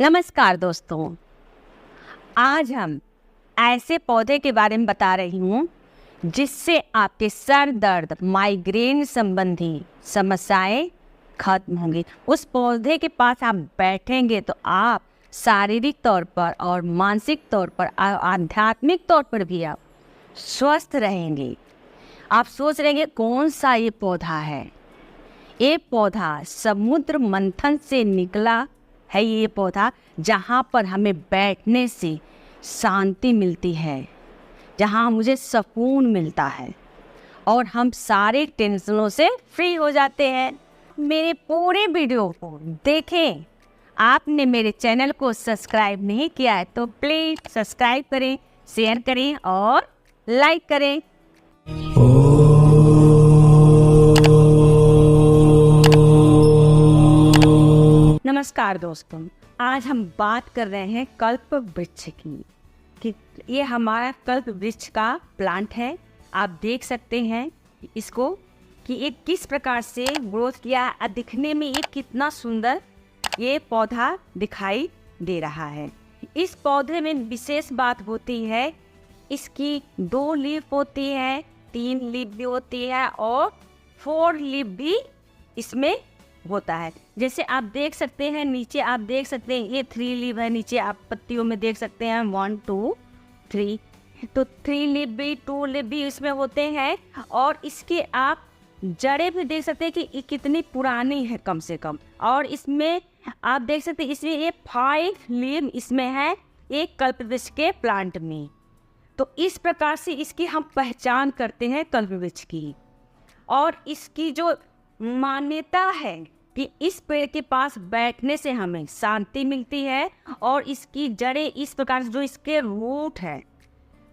नमस्कार दोस्तों, आज हम ऐसे पौधे के बारे में बता रही हूँ जिससे आपके सर दर्द, माइग्रेन संबंधी समस्याएं खत्म होंगी। उस पौधे के पास आप बैठेंगे तो आप शारीरिक तौर पर और मानसिक तौर पर, आध्यात्मिक तौर पर भी आप स्वस्थ रहेंगे। आप सोच रहेंगे कौन सा ये पौधा है। ये पौधा समुद्र मंथन से निकला है। ये पौधा जहाँ पर हमें बैठने से शांति मिलती है, जहाँ मुझे सुकून मिलता है और हम सारे टेंशनों से फ्री हो जाते हैं। मेरे पूरे वीडियो को देखें। आपने मेरे चैनल को सब्सक्राइब नहीं किया है तो प्लीज़ सब्सक्राइब करें, शेयर करें और लाइक करें। नमस्कार दोस्तों, आज हम बात कर रहे हैं कल्प वृक्ष की। कि ये हमारा कल्प वृक्ष का प्लांट है। आप देख सकते हैं इसको कि ये किस प्रकार से ग्रोथ किया है। दिखने में ये कितना सुंदर ये पौधा दिखाई दे रहा है। इस पौधे में विशेष बात होती है, इसकी 2 लीफ होती है, 3 लीफ भी होती है और 4 लीफ भी इसमें होता है। जैसे आप देख सकते हैं नीचे, आप देख सकते हैं ये 3 लीफ है। नीचे आप पत्तियों में देख सकते हैं 1 2 3, तो 3 लीफ भी, 2 लीफ भी इसमें होते हैं। और इसके आप जड़ें भी देख सकते हैं कि ये कितनी पुरानी है कम से कम। और इसमें आप देख सकते हैं इसमें ये 5 लीफ इसमें है एक कल्पवृक्ष के प्लांट में। तो इस प्रकार से इसकी हम पहचान करते हैं कल्पवृक्ष की। और इसकी जो मान्यता है कि इस पेड़ के पास बैठने से हमें शांति मिलती है और इसकी जड़ें इस प्रकार से, जो इसके रूट है,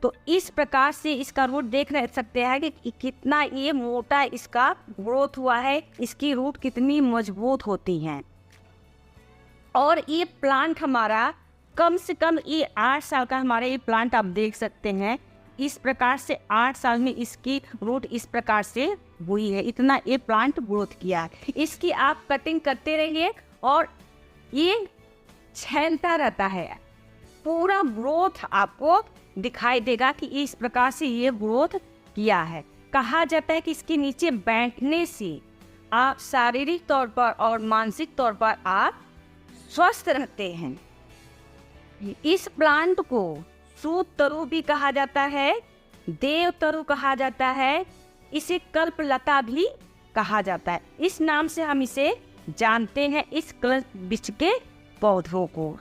तो इस प्रकार से इसका रूट देख रह सकते हैं कि कितना ये मोटा इसका ग्रोथ हुआ है, इसकी रूट कितनी मजबूत होती हैं। और ये प्लांट हमारा कम से कम ये 8 साल का हमारा ये प्लांट आप देख सकते हैं। इस प्रकार से 8 साल में इसकी रूट इस प्रकार से हुई है, इतना ये प्लांट ग्रोथ किया है। इसकी आप कटिंग करते रहिए और ये छेलता रहता है। पूरा ग्रोथ आपको दिखाई देगा कि इस प्रकार से ये ग्रोथ किया है। कहा जाता है कि इसके नीचे बैठने से आप शारीरिक तौर पर और मानसिक तौर पर आप स्वस्थ रहते हैं। इस प्लांट को सूत तरु भी कहा जाता है, देव तरु कहा जाता है, इसे कल्पलता भी कहा जाता है। इस नाम से हम इसे जानते हैं, इस कल्प वृक्ष के पौधों को।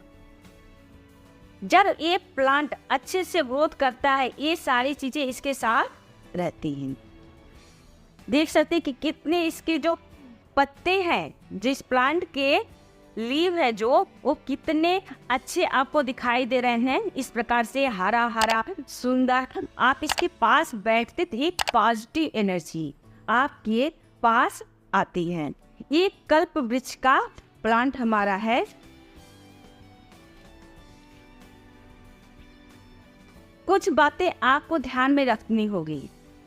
जब ये प्लांट अच्छे से ग्रोथ करता है, ये सारी चीजें इसके साथ रहती हैं। देख सकते हैं कि कितने इसके जो पत्ते हैं, जिस प्लांट के लीव है जो, वो कितने अच्छे आपको दिखाई दे रहे हैं। इस प्रकार से हरा हरा सुंदर। आप इसके पास बैठते थे, पॉजिटिव एनर्जी आपके पास आती है। ये कल्प वृक्ष का प्लांट हमारा है। कुछ बातें आपको ध्यान में रखनी होगी।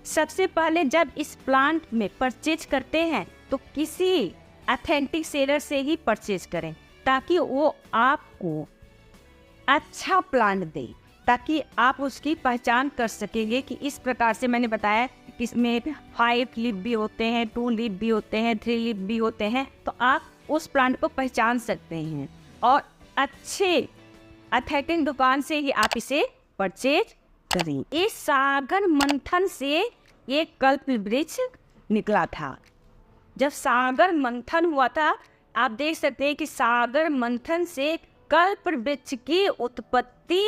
सबसे पहले जब इस प्लांट में परचेज करते हैं तो किसी ऑथेंटिक सेलर से ही परचेज करें, ताकि वो आपको अच्छा प्लांट दे, ताकि आप उसकी पहचान कर सकेंगे कि इस प्रकार से मैंने बताया कि इसमें 5 लीफ भी होते हैं, 2 लीफ भी होते हैं, 3 लीफ भी होते हैं। तो आप उस प्लांट को पहचान सकते हैं और अच्छे ऑथेंटिक दुकान से ही आप इसे परचेज करें। इस सागर मंथन से ये कल्प वृक्ष निकला था। जब सागर मंथन हुआ था, आप देख सकते हैं कि सागर मंथन से कल्प वृक्ष की उत्पत्ति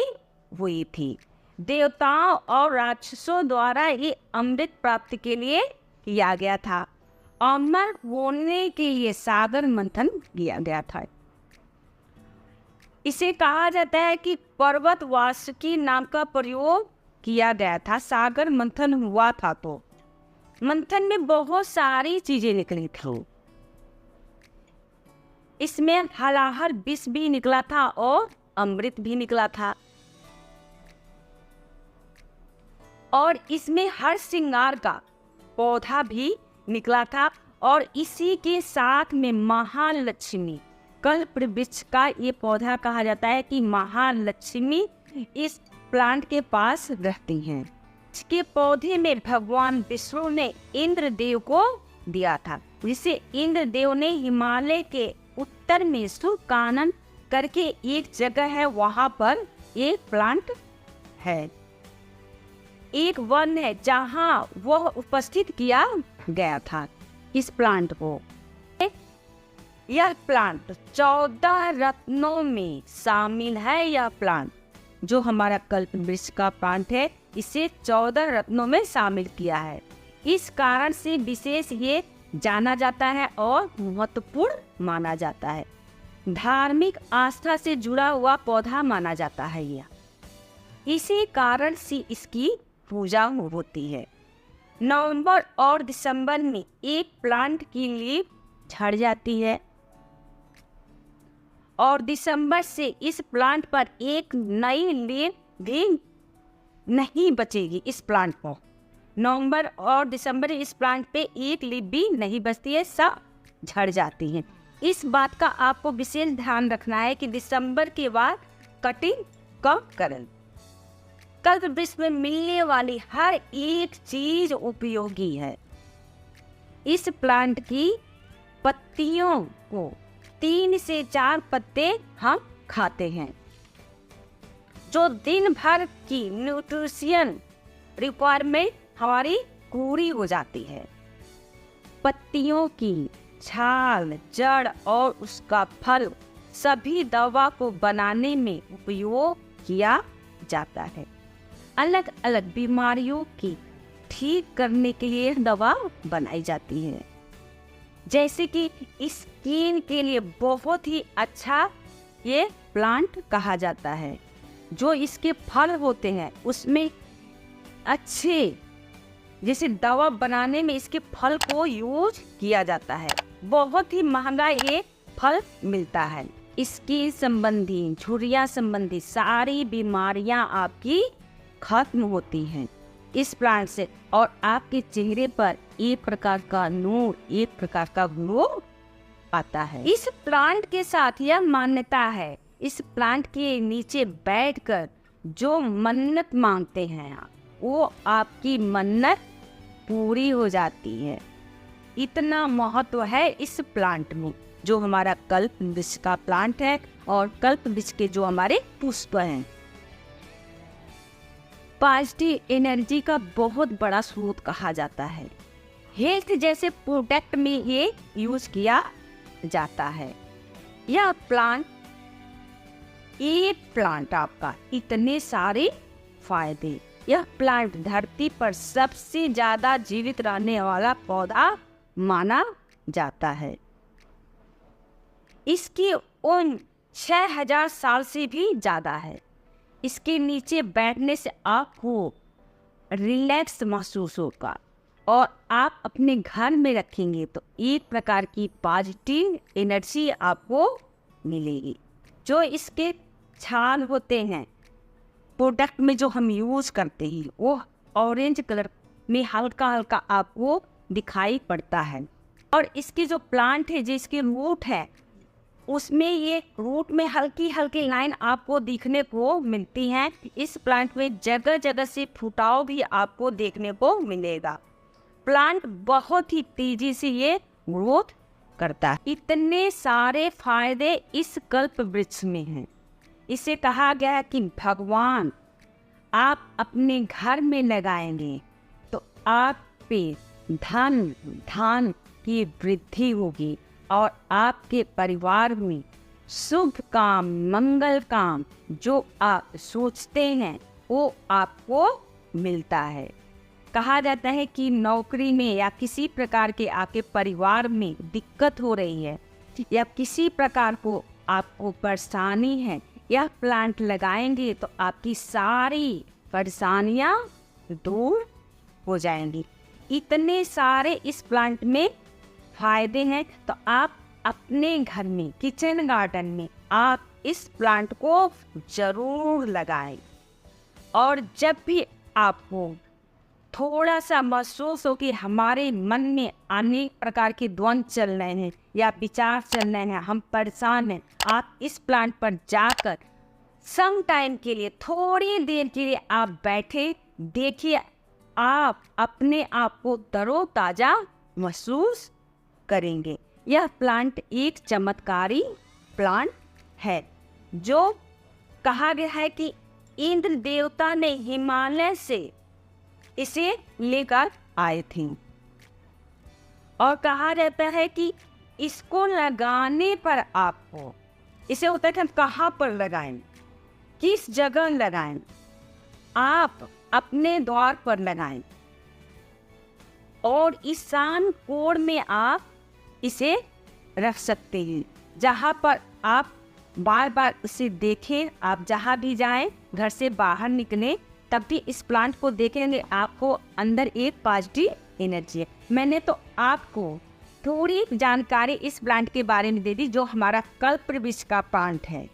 हुई थी। देवताओं और राक्षसों द्वारा ये अमृत प्राप्ति के लिए किया गया था। अमर होने के लिए सागर मंथन किया गया था। इसे कहा जाता है कि पर्वत वासुकी नाम का प्रयोग किया गया था। सागर मंथन हुआ था तो मंथन में बहुत सारी चीजें निकली थी। इसमें हलाहल विष भी निकला था और अमृत भी निकला था। और इसमें हर श्रृंगार का पौधा भी निकला था। और इसी के साथ में महालक्ष्मी कल्प वृक्ष का ये पौधा कहा जाता है कि महालक्ष्मी इस प्लांट के पास रहती हैं। इसके पौधे में भगवान विष्णु ने इंद्रदेव को दिया था, जिसे इंद्रदेव ने हिमालय के उत्तर में सुकानन करके एक जगह है, वहां पर एक प्लांट है, एक वन है जहां वह उपस्थित किया गया था इस प्लांट को। यह प्लांट 14 रत्नों में शामिल है। यह प्लांट जो हमारा कल्प वृक्ष का प्लांट है, इसे 14 रत्नों में शामिल किया है। इस कारण से विशेष ये जाना जाता है और महत्वपूर्ण माना जाता है। धार्मिक आस्था से जुड़ा हुआ पौधा माना जाता है यह, इसी कारण से इसकी पूजा होती है। नवंबर और दिसंबर में एक प्लांट की लीफ झड़ जाती है और दिसंबर से इस प्लांट पर एक नई लीफ भी नहीं बचेगी। इस प्लांट को नवंबर और दिसंबर में इस प्लांट पे एक लीफ भी नहीं बचती है, सब झड़ जाती हैं। इस बात का आपको विशेष ध्यान रखना है कि दिसंबर के बाद कटिंग कम करें। कल्प वृक्ष में मिलने वाली हर एक चीज उपयोगी है। इस प्लांट की पत्तियों को 3 से 4 पत्ते हम खाते हैं, जो दिन भर की न्यूट्रिशन रिक्वायरमेंट हमारी पूरी हो जाती है। पत्तियों की छाल, जड़ और उसका फल सभी दवा को बनाने में उपयोग किया जाता है। अलग अलग बीमारियों की ठीक करने के लिए दवा बनाई जाती है, जैसे कि स्किन के लिए बहुत ही अच्छा ये प्लांट कहा जाता है। जो इसके फल होते हैं उसमें अच्छे, जैसे दवा बनाने में इसके फल को यूज किया जाता है। बहुत ही महंगा ये फल मिलता है। इसकी संबंधी, झुर्रियाँ संबंधी सारी बीमारियां आपकी खत्म होती हैं इस प्लांट से, और आपके चेहरे पर एक प्रकार का नूर, एक प्रकार का ग्लो आता है। इस प्लांट के साथ यह मान्यता है, इस प्लांट के नीचे बैठकर जो मन्नत मांगते हैं वो आपकी मन्नत पूरी हो जाती है। इतना महत्व है इस प्लांट में, जो हमारा कल्प वृक्ष का प्लांट है और कल्प वृक्ष के जो हमारे पुष्प हैं। पॉजिटिव एनर्जी का बहुत बड़ा स्रोत कहा जाता है। हेल्थ जैसे प्रोडक्ट में ये यूज किया जाता है। यह प्लांट, एक प्लांट आपका इतने सारे फायदे। यह प्लांट धरती पर सबसे ज्यादा जीवित रहने वाला पौधा माना जाता है। इसकी उम्र 6000 साल से भी ज्यादा है। इसके नीचे बैठने से आपको रिलैक्स महसूस होगा और आप अपने घर में रखेंगे तो एक प्रकार की पॉजिटिव एनर्जी आपको मिलेगी। जो इसके छाल होते हैं प्रोडक्ट में जो हम यूज करते हैं, वो ऑरेंज कलर में हल्का हल्का आपको दिखाई पड़ता है। और इसकी जो प्लांट है, जिसकी रूट है, उसमें ये रूट में हल्की हल्की लाइन आपको दिखने को मिलती हैं। इस प्लांट में जगह जगह से फुटाव भी आपको देखने को मिलेगा। प्लांट बहुत ही तेजी से ये ग्रोथ करता है। इतने सारे फायदे इस कल्प वृक्ष में हैं। इसे कहा गया है कि भगवान आप अपने घर में लगाएंगे तो आप पे धन की वृद्धि होगी और आपके परिवार में शुभ काम, मंगल काम जो आप सोचते हैं वो आपको मिलता है। कहा जाता है कि नौकरी में या किसी प्रकार के आपके परिवार में दिक्कत हो रही है या किसी प्रकार को आपको परेशानी है, यह प्लांट लगाएंगे तो आपकी सारी परेशानियां दूर हो जाएंगी। इतने सारे इस प्लांट में फायदे हैं, तो आप अपने घर में, किचन गार्डन में आप इस प्लांट को जरूर लगाएं। और जब भी आपको थोड़ा सा महसूस हो कि हमारे मन में अनेक प्रकार के द्वंद्व चल रहे हैं या विचार चल रहे हैं, हम परेशान हैं, आप इस प्लांट पर जाकर सम टाइम के लिए, थोड़ी देर के लिए आप बैठे, देखिए आप अपने आप को तरोताजा महसूस करेंगे। यह प्लांट एक चमत्कारी प्लांट है जो कहा गया है कि इंद्र देवता ने हिमालय से इसे लेकर आए थे और कहा जाता है कि इसको लगाने पर आपको, इसे होता है कि हम कहाँ पर लगाएं, किस जगह लगाएं, आप अपने द्वार पर लगाएं और ईशान कोण में आप इसे रख सकते हैं, जहाँ पर आप बार बार उसे देखें। आप जहाँ भी जाएं, घर से बाहर निकलें, तब भी इस प्लांट को देखेंगे, आपको अंदर एक पॉजिटिव एनर्जी है। मैंने तो आपको थोड़ी जानकारी इस प्लांट के बारे में दे दी, जो हमारा कल्पवृक्ष का प्लांट है।